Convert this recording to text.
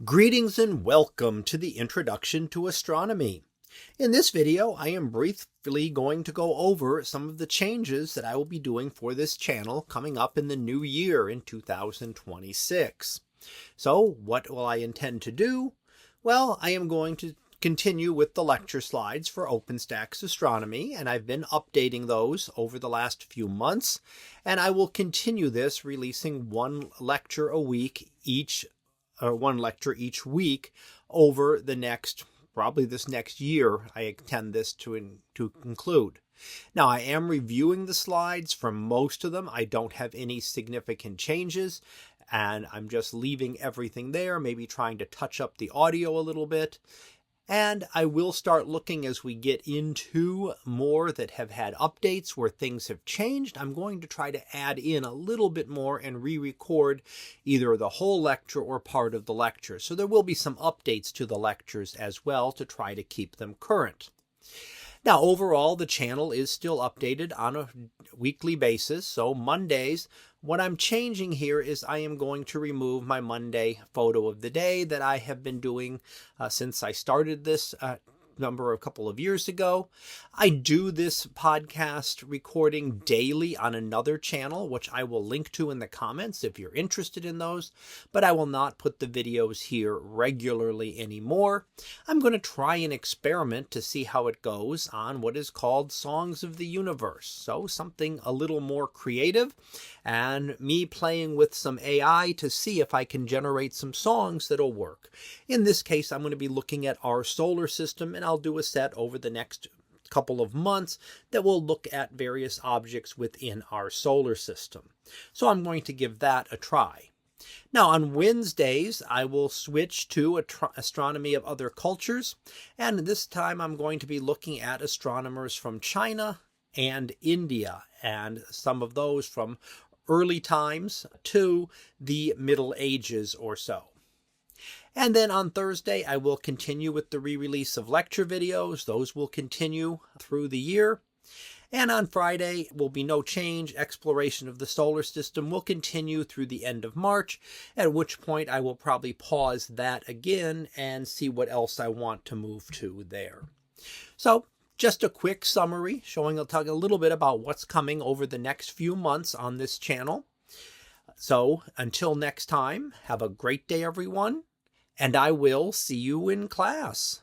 Greetings and welcome to the Introduction to Astronomy. In this video, I am briefly going to go over some of the changes that I will be doing for this channel coming up in the new year in 2026. So what will I intend to do? Well, I am going to continue with the lecture slides for OpenStax Astronomy, and I've been updating those over the last few months, and I will continue this, releasing one lecture each week over the next, probably this next year. I intend this to conclude. Now, I am reviewing the slides. For most of them, I don't have any significant changes, and I'm just leaving everything there, maybe trying to touch up the audio a little bit. And I will start looking as we get into more that have had updates where things have changed. I'm going to try to add in a little bit more and re-record either the whole lecture or part of the lecture. So there will be some updates to the lectures as well to try to keep them current. Now, overall, the channel is still updated on a weekly basis. So Mondays, what I'm changing here is I am going to remove my Monday photo of the day that I have been doing since I started this a couple of years ago. I do this podcast recording daily on another channel, which I will link to in the comments if you're interested in those, but I will not put the videos here regularly anymore. I'm going to try an experiment to see how it goes on what is called Songs of the Universe. So something a little more creative, and me playing with some AI to see if I can generate some songs that'll work. In this case, I'm going to be looking at our solar system, and I'll do a set over the next couple of months that will look at various objects within our solar system. So I'm going to give that a try. Now, on Wednesdays, I will switch to Astronomy of Other Cultures, and this time I'm going to be looking at astronomers from China and India, and some of those from early times to the Middle Ages or so. And then on Thursday, I will continue with the re-release of lecture videos. Those will continue through the year. And on Friday will be no change. Exploration of the solar system will continue through the end of March, at which point I will probably pause that again and see what else I want to move to there. So just a quick summary I'll talk a little bit about what's coming over the next few months on this channel. So until next time, have a great day, everyone, and I will see you in class.